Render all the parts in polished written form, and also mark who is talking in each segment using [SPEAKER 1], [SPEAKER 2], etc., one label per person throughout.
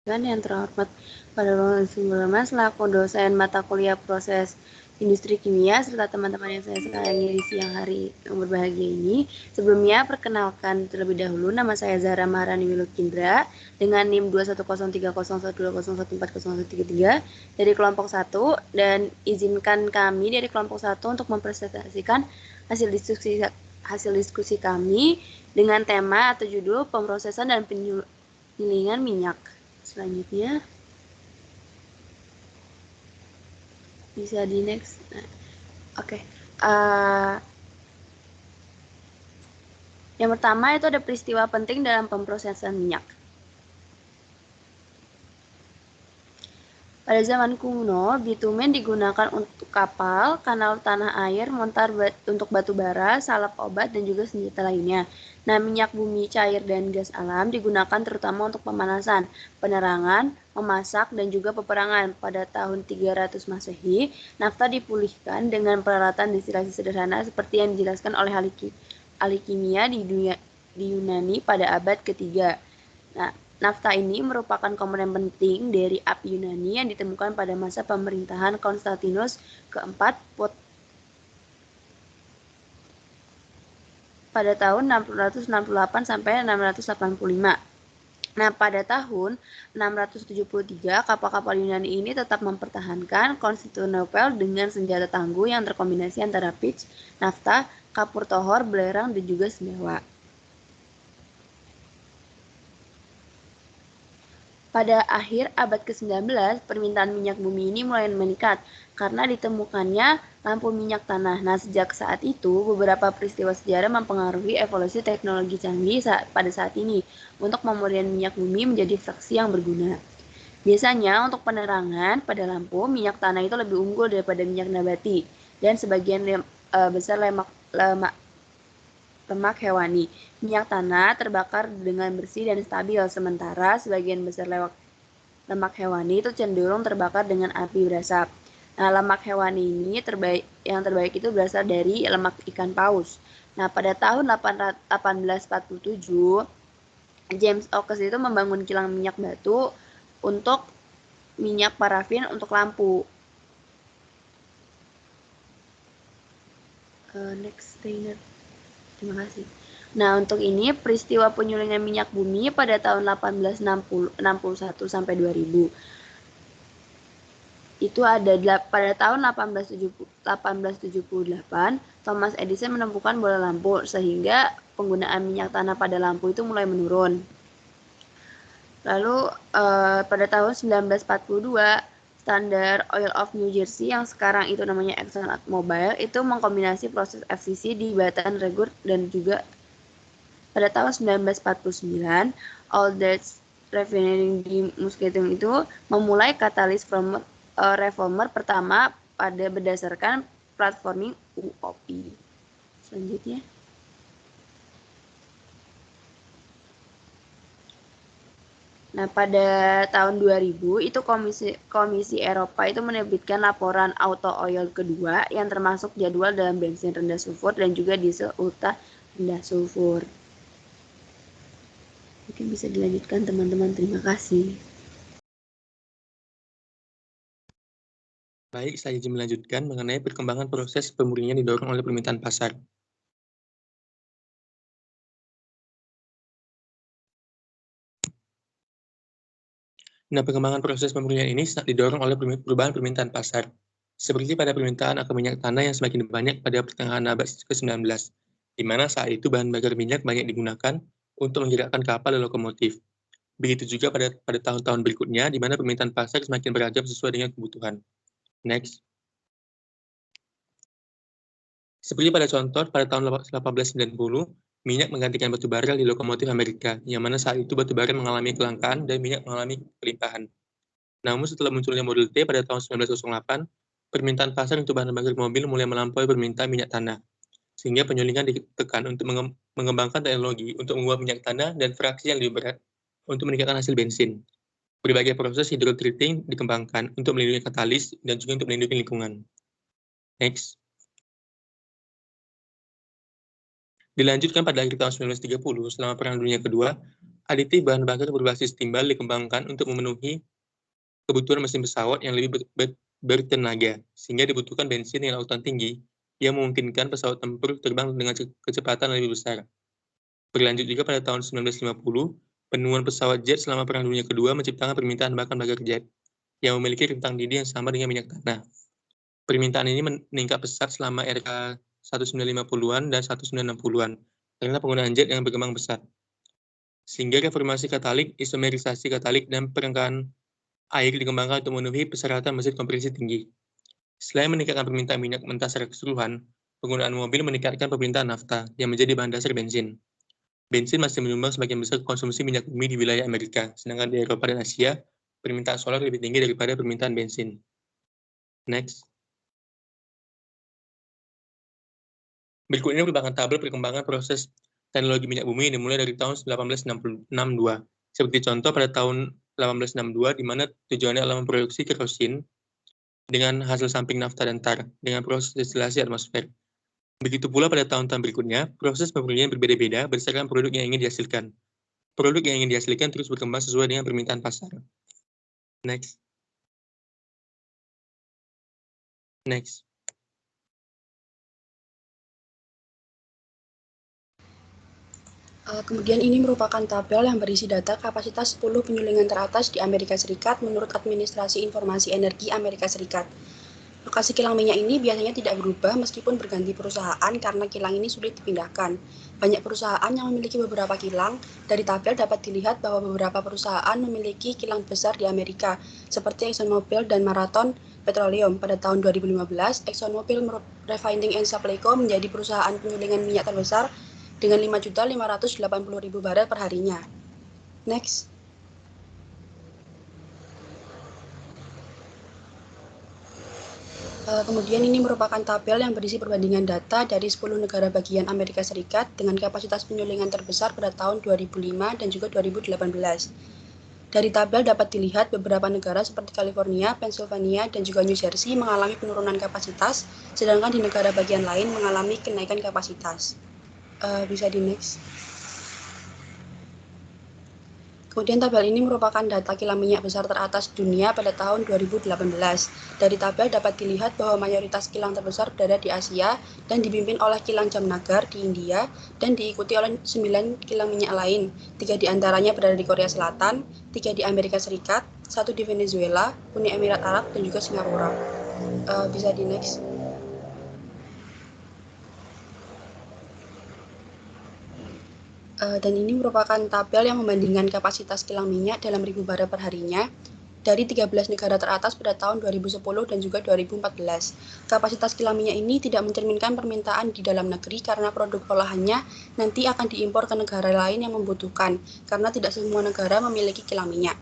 [SPEAKER 1] Yang terhormat pada Sulaiman selaku dosen mata kuliah proses industri kimia serta teman-teman yang saya sayangi di siang hari yang berbahagia ini. Sebelumnya perkenalkan terlebih dahulu, nama saya Zahra Maharani Wilukindra dengan NIM 210300120140133 dari kelompok 1, dan izinkan kami dari kelompok 1 untuk mempresentasikan hasil diskusi kami dengan tema atau judul pemrosesan dan penyulingan minyak. Selanjutnya bisa di next. Oke. Yang pertama itu ada peristiwa penting dalam pemrosesan minyak. Pada zaman kuno, bitumen digunakan untuk kapal, kanal tanah air, montar untuk batu bara, salep obat, dan juga senjata lainnya. Nah, minyak bumi cair dan gas alam digunakan terutama untuk pemanasan, penerangan, memasak, dan juga peperangan. Pada tahun 300 Masehi, nafta dipulihkan dengan peralatan destilasi sederhana seperti yang dijelaskan oleh ahli kimia di Yunani pada abad ketiga. Nah, nafta ini merupakan komponen penting dari api Yunani yang ditemukan pada masa pemerintahan Konstantinus keempat pada tahun 668 sampai 685. Nah, pada tahun 673, kapal-kapal Yunani ini tetap mempertahankan Konstantinopel dengan senjata tangguh yang terkombinasi antara pitch, nafta, kapur tohor, belerang, dan juga senyawa. Pada akhir abad ke-19, permintaan minyak bumi ini mulai meningkat karena ditemukannya lampu minyak tanah. Nah, sejak saat itu, beberapa peristiwa sejarah mempengaruhi evolusi teknologi canggih pada saat ini untuk pemurnian minyak bumi menjadi fraksi yang berguna. Biasanya untuk penerangan pada lampu, minyak tanah itu lebih unggul daripada minyak nabati, dan sebagian besar lemak hewani. Minyak tanah terbakar dengan bersih dan stabil, sementara sebagian besar lemak hewani itu cenderung terbakar dengan api berasap. Nah, lemak hewani ini yang terbaik itu berasal dari lemak ikan paus. Nah, pada tahun 1847, James Oakes itu membangun kilang minyak batu untuk minyak parafin untuk lampu. Next trainer. Terima kasih. Nah, untuk ini peristiwa penyulingan minyak bumi pada tahun 1861 sampai 2000. Itu ada pada tahun 1878, Thomas Edison menemukan bola lampu sehingga penggunaan minyak tanah pada lampu itu mulai menurun. Lalu pada tahun 1942, Standard Oil of New Jersey yang sekarang itu namanya ExxonMobil itu mengkombinasi proses FCC di Baton Rouge dan juga pada tahun 1949, Aldous Refinery di Muskegon itu memulai katalis reformer pertama pada berdasarkan platforming UOP. Selanjutnya. Nah, pada tahun 2000 itu Komisi Eropa itu menerbitkan laporan Auto Oil kedua yang termasuk jadwal dalam bensin rendah sulfur dan juga diesel ultra rendah sulfur. Mungkin bisa dilanjutkan teman-teman, terima kasih.
[SPEAKER 2] Baik, saya izin melanjutkan mengenai perkembangan proses pemurnian didorong oleh permintaan pasar. Nah, perkembangan proses pemurnian ini didorong oleh perubahan permintaan pasar. Seperti pada permintaan akan minyak tanah yang semakin banyak pada pertengahan abad ke-19, di mana saat itu bahan bakar minyak banyak digunakan untuk menggerakkan kapal dan lokomotif. Begitu juga pada tahun-tahun berikutnya, di mana permintaan pasar semakin beragam sesuai dengan kebutuhan. Next. Seperti pada contoh, pada tahun 1890, minyak menggantikan batu bara di lokomotif Amerika, yang mana saat itu batu bara mengalami kelangkaan dan minyak mengalami kelimpahan. Namun setelah munculnya Model T pada tahun 1908, permintaan pasar untuk bahan bakar mobil mulai melampaui permintaan minyak tanah, sehingga penyulingan ditekan untuk mengembangkan teknologi untuk menguap minyak tanah dan fraksi yang lebih berat untuk meningkatkan hasil bensin. Berbagai proses hydrotreating dikembangkan untuk melindungi katalis dan juga untuk melindungi lingkungan. Next. Dilanjutkan pada akhir tahun 1930, selama Perang Dunia Kedua, Aditif bahan bakar berbasis timbal dikembangkan untuk memenuhi kebutuhan mesin pesawat yang lebih bertenaga, sehingga dibutuhkan bensin dengan oktan tinggi yang memungkinkan pesawat tempur terbang dengan kecepatan lebih besar. Berlanjut juga pada tahun 1950, penemuan pesawat jet selama Perang Dunia Kedua menciptakan permintaan bahan bakar jet yang memiliki rentang didih yang sama dengan minyak tanah. Permintaan ini meningkat pesat selama era 1950-an dan 1960-an karena penggunaan jet yang berkembang besar. Sehingga reformasi katalik, isomerisasi katalik, dan perengkahan air dikembangkan untuk memenuhi persyaratan mesin kompresi tinggi. Selain meningkatkan permintaan minyak mentah secara keseluruhan, penggunaan mobil meningkatkan permintaan nafta yang menjadi bahan dasar bensin. Bensin masih menyumbang sebagian besar konsumsi minyak bumi di wilayah Amerika, sedangkan di Eropa dan Asia, permintaan solar lebih tinggi daripada permintaan bensin. Next. Berikut ini merupakan tabel perkembangan proses teknologi minyak bumi yang dimulai dari tahun 1862. Seperti contoh pada tahun 1862, di mana tujuannya adalah memproduksi kerosin dengan hasil samping nafta dan tar dengan proses destilasi atmosfer. Begitu pula pada tahun-tahun berikutnya, proses pemurnian berbeda-beda berdasarkan produk yang ingin dihasilkan. Produk yang ingin dihasilkan terus berkembang sesuai dengan permintaan pasar. Next. Next.
[SPEAKER 3] Kemudian ini merupakan tabel yang berisi data kapasitas 10 penyulingan teratas di Amerika Serikat menurut Administrasi Informasi Energi Amerika Serikat. Lokasi kilang minyak ini biasanya tidak berubah meskipun berganti perusahaan karena kilang ini sulit dipindahkan. Banyak perusahaan yang memiliki beberapa kilang. Dari tabel dapat dilihat bahwa beberapa perusahaan memiliki kilang besar di Amerika, seperti ExxonMobil dan Marathon Petroleum. Pada tahun 2015, ExxonMobil Refining and Supply Co. menjadi perusahaan penyulingan minyak terbesar dengan 5.580.000 barel per harinya. Next. Kemudian ini merupakan tabel yang berisi perbandingan data dari 10 negara bagian Amerika Serikat dengan kapasitas penyulingan terbesar pada tahun 2005 dan juga 2018. Dari tabel dapat dilihat beberapa negara seperti California, Pennsylvania, dan juga New Jersey mengalami penurunan kapasitas, sedangkan di negara bagian lain mengalami kenaikan kapasitas. Bisa di next. Kemudian tabel ini merupakan data kilang minyak besar teratas dunia pada tahun 2018. Dari tabel dapat dilihat bahwa mayoritas kilang terbesar berada di Asia dan dipimpin oleh kilang Jamnagar di India dan diikuti oleh 9 kilang minyak lain. 3 diantaranya berada di Korea Selatan, 3 di Amerika Serikat, 1 di Venezuela, Uni Emirat Arab, dan juga Singapura. Bisa di next. Dan ini merupakan tabel yang membandingkan kapasitas kilang minyak dalam ribu barel per harinya dari 13 negara teratas pada tahun 2010 dan juga 2014. Kapasitas kilang minyak ini tidak mencerminkan permintaan di dalam negeri karena produk olahannya nanti akan diimpor ke negara lain yang membutuhkan, karena tidak semua negara memiliki kilang minyak.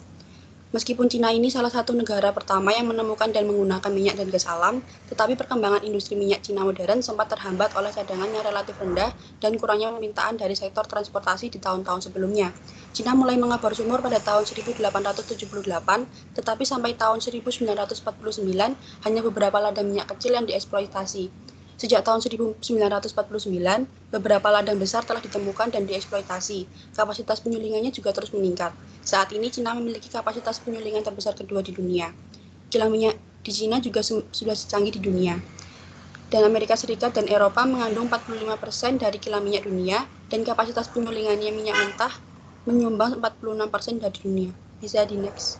[SPEAKER 3] Meskipun Cina ini salah satu negara pertama yang menemukan dan menggunakan minyak dan gas alam, tetapi perkembangan industri minyak Cina modern sempat terhambat oleh cadangan yang relatif rendah dan kurangnya permintaan dari sektor transportasi di tahun-tahun sebelumnya. Cina mulai mengebor sumur pada tahun 1878, tetapi sampai tahun 1949 hanya beberapa ladang minyak kecil yang dieksploitasi. Sejak tahun 1949, beberapa ladang besar telah ditemukan dan dieksploitasi. Kapasitas penyulingannya juga terus meningkat. Saat ini Cina memiliki kapasitas penyulingan terbesar kedua di dunia. Kilang minyak di Cina juga sudah secanggih di dunia. Dan Amerika Serikat dan Eropa mengandung 45% dari kilang minyak dunia dan kapasitas penyulingannya minyak mentah menyumbang 46% dari dunia. Bisa di next.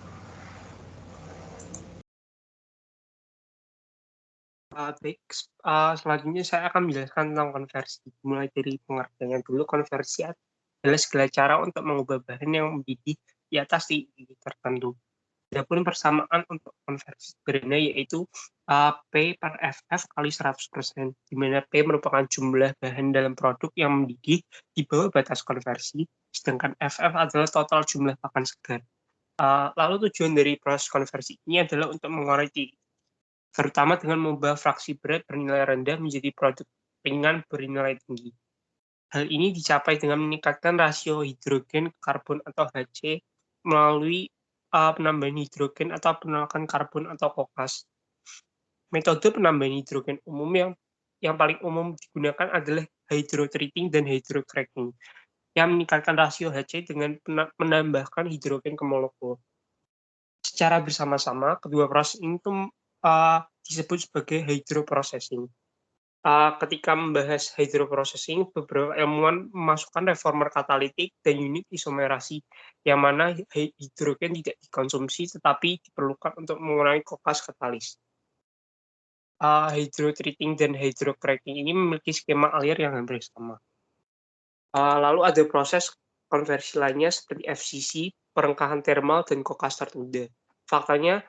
[SPEAKER 4] Baik, selanjutnya saya akan menjelaskan tentang konversi. Mulai dari pengertiannya dulu, konversi adalah segala cara untuk mengubah bahan yang mendidih di atas tinggi tertentu. Adapun persamaan untuk konversi sebenarnya yaitu P per FF kali 100%, di mana P merupakan jumlah bahan dalam produk yang mendidih di bawah batas konversi, sedangkan FF adalah total jumlah pakan segar. Lalu tujuan dari proses konversi ini adalah untuk mengurangi, terutama dengan mengubah fraksi berat bernilai rendah menjadi produk ringan bernilai tinggi. Hal ini dicapai dengan meningkatkan rasio hidrogen ke karbon atau Hc melalui penambahan hidrogen atau penolakan karbon atau kokas. Metode penambahan hidrogen umum yang paling umum digunakan adalah hydrotreating dan hydrocracking. yang meningkatkan rasio HC dengan menambahkan hidrogen ke molekul. Secara bersama-sama, kedua proses ini disebut sebagai hydroprocessing. Ketika membahas hydroprocessing, beberapa ilmuwan memasukkan reformer katalitik dan unit isomerasi, yang mana hidrogen tidak dikonsumsi tetapi diperlukan untuk mengurangi kokas katalis. Hydrotreating dan hydrocracking ini memiliki skema alir yang hampir sama. Lalu ada proses konversi lainnya seperti FCC, perengkahan termal, dan kokas tertunda. Faktanya,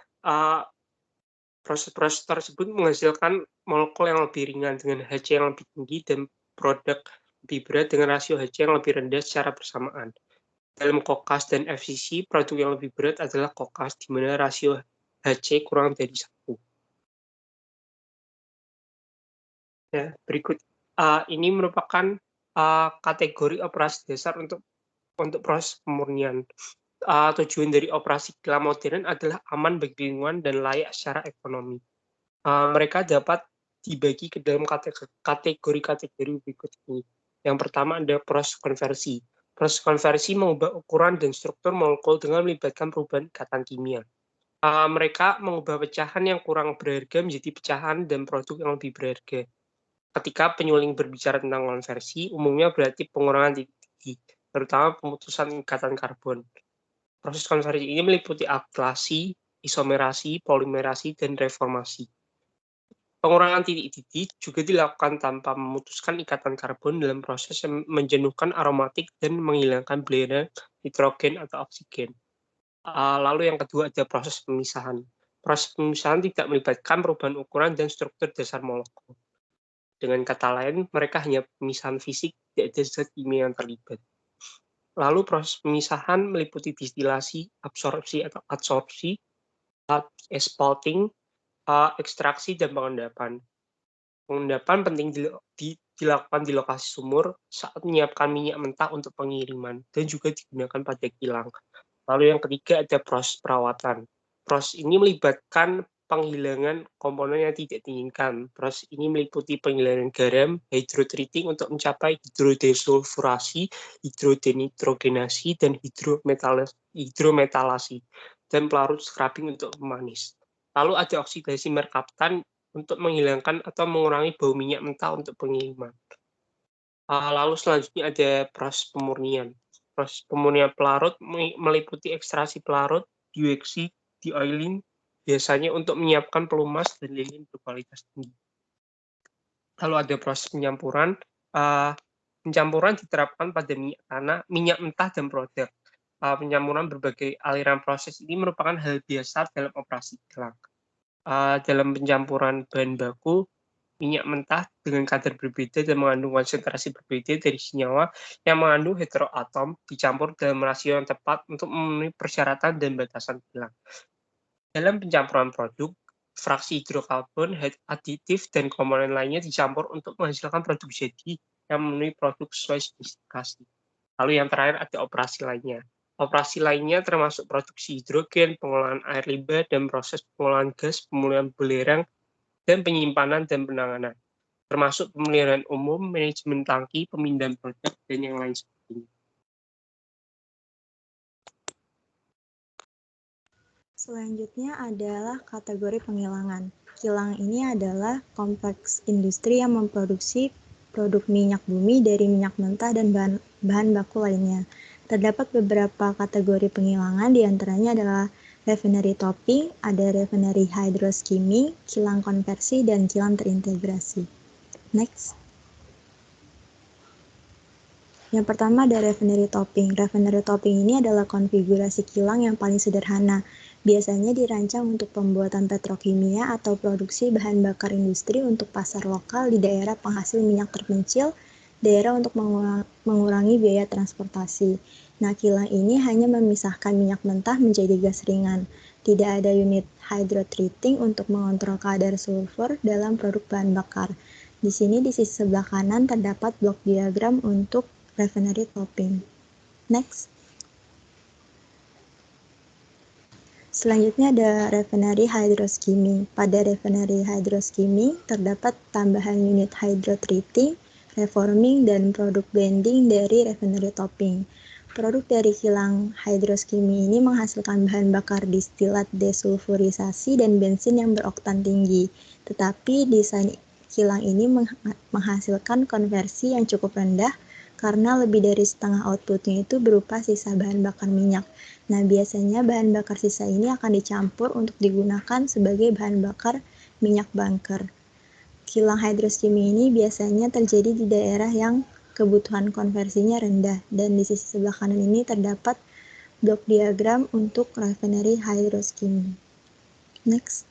[SPEAKER 4] proses-proses tersebut menghasilkan molekul yang lebih ringan dengan HC yang lebih tinggi dan produk lebih berat dengan rasio HC yang lebih rendah secara bersamaan. Dalam kokas dan FCC, produk yang lebih berat adalah kokas, di mana rasio HC kurang dari 1. Ya, berikut ini merupakan kategori operasi dasar untuk proses pemurnian. Tujuan dari operasi kilang modern adalah aman bagi lingkungan dan layak secara ekonomi. Mereka dapat dibagi ke dalam kategori-kategori berikut ini. Yang pertama adalah proses konversi. Proses konversi mengubah ukuran dan struktur molekul dengan melibatkan perubahan ikatan kimia. Mereka mengubah pecahan yang kurang berharga menjadi pecahan dan produk yang lebih berharga. Ketika penyuling berbicara tentang konversi, umumnya berarti pengurangan titik tinggi, terutama pemutusan ikatan karbon. Proses konversi ini meliputi aklasi, isomerasi, polimerasi, dan reformasi. Pengurangan titik-titik juga dilakukan tanpa memutuskan ikatan karbon dalam proses yang menjenuhkan aromatik dan menghilangkan belerang nitrogen atau oksigen. Lalu yang kedua ada proses pemisahan. Proses pemisahan tidak melibatkan perubahan ukuran dan struktur dasar molekul. Dengan kata lain, mereka hanya pemisahan fisik, tidak ada zat kimia yang terlibat. Lalu proses pemisahan meliputi distilasi, absorpsi atau adsorpsi, spalting, ekstraksi, dan pengendapan. Pengendapan penting dilakukan di lokasi sumur saat menyiapkan minyak mentah untuk pengiriman dan juga digunakan pada kilang. Lalu yang ketiga ada proses perawatan. Proses ini melibatkan penghilangan komponen yang tidak diinginkan. Proses ini meliputi penghilangan garam, hydrotreating untuk mencapai hidrodesulfurasi, hidrodenitrogenasi, dan hidrometalasi, dan pelarut scrubbing untuk pemanis. Lalu ada oksidasi merkaptan untuk menghilangkan atau mengurangi bau minyak mentah untuk pengiriman. Lalu selanjutnya ada proses pemurnian. Proses pemurnian pelarut meliputi ekstraksi pelarut, dewaxing, de-oiling, biasanya untuk menyiapkan pelumas dan lilin berkualitas tinggi. Lalu ada proses pencampuran. Pencampuran diterapkan pada minyak tanah, minyak mentah, dan produk. Pencampuran berbagai aliran proses ini merupakan hal biasa dalam operasi kilang. Dalam pencampuran bahan baku, minyak mentah dengan kadar berbeda dan mengandung konsentrasi berbeda dari senyawa yang mengandung heteroatom dicampur dalam rasio yang tepat untuk memenuhi persyaratan dan batasan kilang. Dalam pencampuran produk, fraksi hidrokarbon, aditif, dan komponen lainnya dicampur untuk menghasilkan produk jadi yang memenuhi produk sesuai spesifikasi. Lalu yang terakhir ada operasi lainnya. Operasi lainnya termasuk produksi hidrogen, pengolahan air limbah, dan proses pengolahan gas, pemulihan belerang, dan penyimpanan dan penanganan, termasuk pemeliharaan umum, manajemen tangki, pemindahan produk, dan yang lain sebagainya.
[SPEAKER 5] Selanjutnya adalah kategori penghilangan. Kilang ini adalah kompleks industri yang memproduksi produk minyak bumi dari minyak mentah dan bahan baku lainnya. Terdapat beberapa kategori penghilangan, diantaranya adalah refinery topping, ada refinery hydroskimming, kilang konversi, dan kilang terintegrasi. Next. Yang pertama ada refinery topping. Refinery topping ini adalah konfigurasi kilang yang paling sederhana. Biasanya dirancang untuk pembuatan petrokimia atau produksi bahan bakar industri untuk pasar lokal di daerah penghasil minyak terpencil, daerah untuk mengurangi biaya transportasi. Nah, kilang ini hanya memisahkan minyak mentah menjadi gas ringan. Tidak ada unit hydrotreating untuk mengontrol kadar sulfur dalam produk bahan bakar. Di sini di sisi sebelah kanan terdapat blok diagram untuk refinery topping. Next. Selanjutnya ada refinery hydroskimming. Pada refinery hydroskimming terdapat tambahan unit hydrotreating, reforming, dan produk blending dari refinery topping. Produk dari kilang hidroskimi ini menghasilkan bahan bakar distilat desulfurisasi dan bensin yang beroktan tinggi. Tetapi desain kilang ini menghasilkan konversi yang cukup rendah karena lebih dari setengah outputnya itu berupa sisa bahan bakar minyak. Nah, biasanya bahan bakar sisa ini akan dicampur untuk digunakan sebagai bahan bakar minyak bunker. Kilang hidroskimi ini biasanya terjadi di daerah yang kebutuhan konversinya rendah, dan di sisi sebelah kanan ini terdapat blok diagram untuk refinery hidroskimi. Next.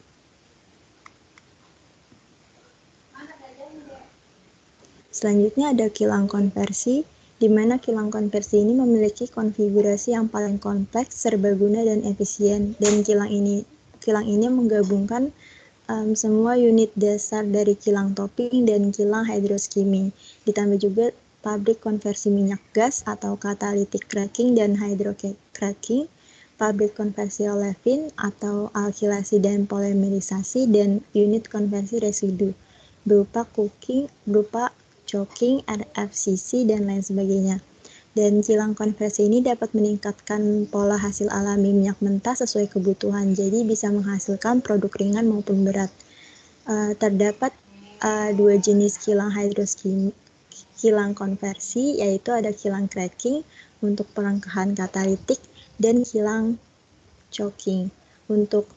[SPEAKER 5] Selanjutnya ada kilang konversi, di mana kilang konversi ini memiliki konfigurasi yang paling kompleks, serbaguna, dan efisien. Dan kilang ini menggabungkan semua unit dasar dari kilang topping dan kilang hidroskimi. Ditambah juga pabrik konversi minyak gas atau catalytic cracking dan hydrocracking, pabrik konversi olefin atau alkilasi dan polimerisasi, dan unit konversi residu berupa coking, RFCC, dan lain sebagainya. Dan kilang konversi ini dapat meningkatkan pola hasil alami minyak mentah sesuai kebutuhan, jadi bisa menghasilkan produk ringan maupun berat. Terdapat dua jenis kilang hidroskimi, kilang konversi, yaitu ada kilang cracking untuk perangkahan katalitik dan kilang coking. Untuk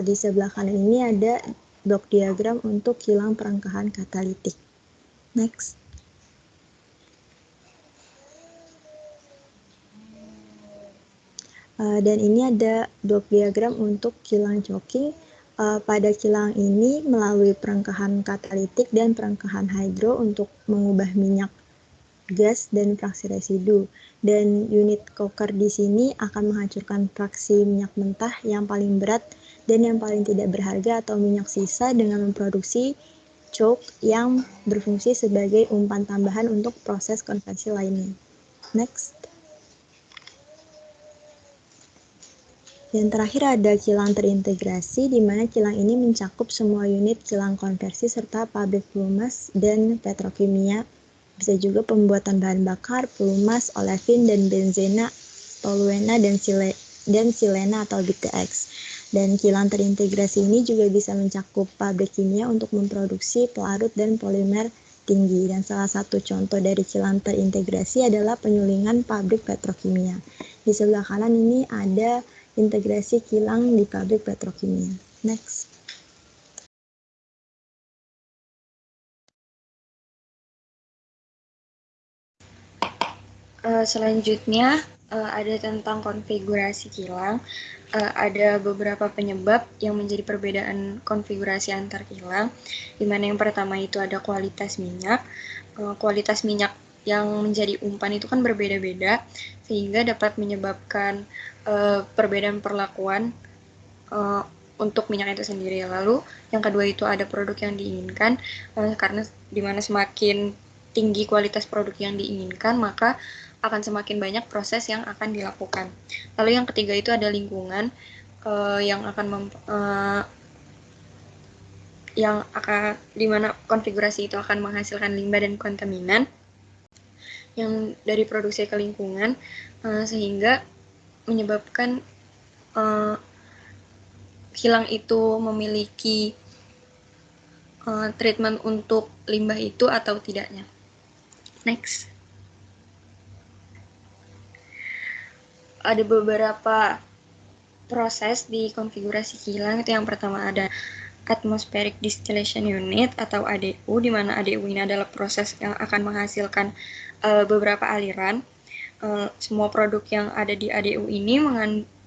[SPEAKER 5] di sebelah kanan ini ada blok diagram untuk kilang perangkahan katalitik. Next. Dan ini ada blok diagram untuk kilang coking. Pada kilang ini melalui perangkahan katalitik dan perangkahan hidro untuk mengubah minyak gas dan fraksi residu. Dan unit koker di sini akan menghancurkan fraksi minyak mentah yang paling berat dan yang paling tidak berharga atau minyak sisa dengan memproduksi choke yang berfungsi sebagai umpan tambahan untuk proses konversi lainnya. Next. Dan terakhir ada kilang terintegrasi, di mana kilang ini mencakup semua unit kilang konversi serta pabrik pelumas dan petrokimia. Bisa juga pembuatan bahan bakar, pelumas, olefin, dan benzena, toluena, dan silena atau BTX. Dan kilang terintegrasi ini juga bisa mencakup pabrik kimia untuk memproduksi pelarut dan polimer tinggi. Dan salah satu contoh dari kilang terintegrasi adalah penyulingan pabrik petrokimia. Di sebelah kanan ini ada integrasi kilang di pabrik petrokimia. Next.
[SPEAKER 1] Selanjutnya ada tentang konfigurasi kilang. Ada beberapa penyebab yang menjadi perbedaan konfigurasi antar kilang, di mana yang pertama itu ada kualitas minyak. Kualitas minyak yang menjadi umpan itu kan berbeda-beda, sehingga dapat menyebabkan perbedaan perlakuan untuk minyak itu sendiri. Lalu yang kedua itu ada produk yang diinginkan, karena dimana semakin tinggi kualitas produk yang diinginkan, maka akan semakin banyak proses yang akan dilakukan. Lalu yang ketiga itu ada lingkungan, yang akan dimana konfigurasi itu akan menghasilkan limbah dan kontaminan yang dari produksi ke lingkungan, sehingga menyebabkan kilang itu memiliki treatment untuk limbah itu atau tidaknya. Next. Ada beberapa proses di konfigurasi kilang. Itu yang pertama ada Atmospheric Distillation Unit atau ADU, di mana ADU ini adalah proses yang akan menghasilkan beberapa aliran. Semua produk yang ada di ADU ini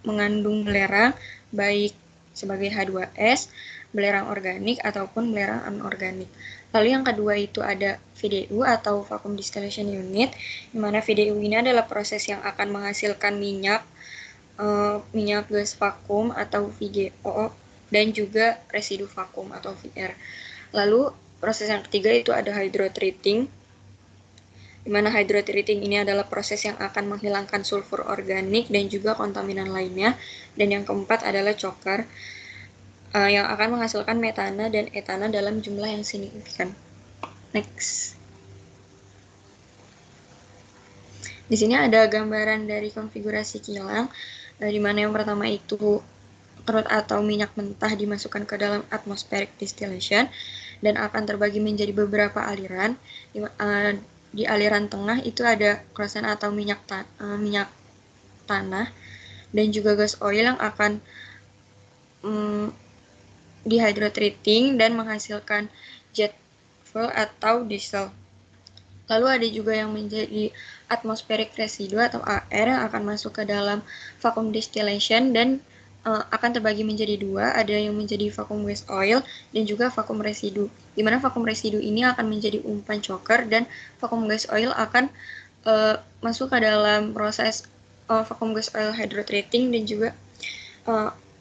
[SPEAKER 1] mengandung belerang, baik sebagai H2S, belerang organik, ataupun belerang anorganik. Lalu yang kedua itu ada VDU atau Vacuum Distillation Unit, di mana VDU ini adalah proses yang akan menghasilkan minyak gas vakum atau VGO, dan juga residu vakum atau VR. Lalu proses yang ketiga itu ada hydrotreating, di mana hydrotreating ini adalah proses yang akan menghilangkan sulfur organik dan juga kontaminan lainnya. Dan yang keempat adalah coker, yang akan menghasilkan metana dan etana dalam jumlah yang signifikan. Next.
[SPEAKER 6] Di sini ada gambaran dari konfigurasi kilang, di mana yang pertama itu crude atau minyak mentah dimasukkan ke dalam atmospheric distillation dan akan terbagi menjadi beberapa aliran. Di aliran tengah itu ada krosen atau minyak tanah dan juga gas oil yang akan dihydrotreating dan menghasilkan jet fuel atau diesel. Lalu ada juga yang menjadi atmospheric residue atau AR yang akan masuk ke dalam vacuum distillation dan akan terbagi menjadi dua, ada yang menjadi vacuum waste oil dan juga vacuum residue. Di mana vacuum residue ini akan menjadi umpan choker dan vacuum gas oil akan masuk ke dalam proses vacuum gas oil hydrotreating dan juga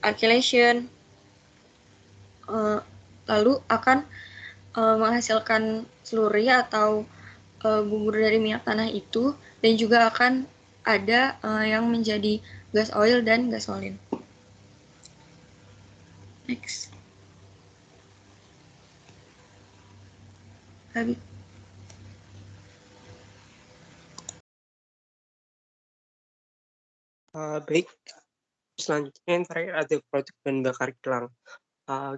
[SPEAKER 6] alkylation. Lalu akan menghasilkan slurry atau bubur dari minyak tanah itu, dan juga akan ada yang menjadi gas oil dan gasolin. Next. Habis.
[SPEAKER 4] Baik, selanjutnya yang terakhir ada produk bahan bakar kilang.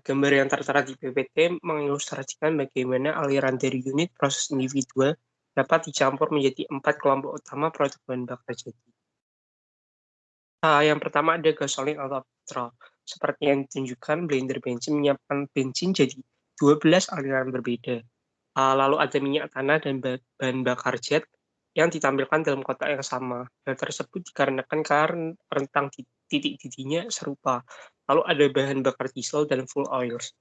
[SPEAKER 4] Gambar yang tertera di PPT mengilustrasikan bagaimana aliran dari unit proses individual dapat dicampur menjadi 4 kelompok utama produk bahan bakar jadi. Yang pertama ada gasolin atau petrol. Seperti yang ditunjukkan, blender bensin menyiapkan bensin jadi 12 aliran berbeda. Lalu ada minyak tanah dan bahan bakar jet yang ditampilkan dalam kotak yang sama. Hal tersebut dikarenakan karena rentang titik titiknya serupa. Lalu ada bahan bakar diesel dan fuel oils.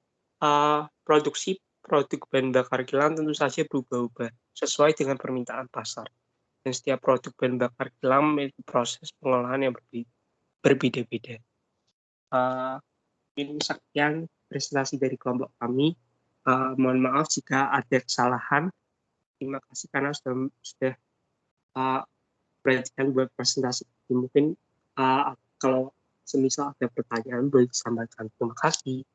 [SPEAKER 4] Produksi produk bahan bakar kilang tentu saja berubah-ubah sesuai dengan permintaan pasar. Dan setiap produk bahan bakar kilang memiliki proses pengolahan yang berbeda-beda. Ini sekian presentasi dari kelompok kami. Mohon maaf jika ada kesalahan. Terima kasih karena sudah perhatikan buat presentasi. Mungkin kalau semisal ada pertanyaan boleh disampaikan. Terima kasih.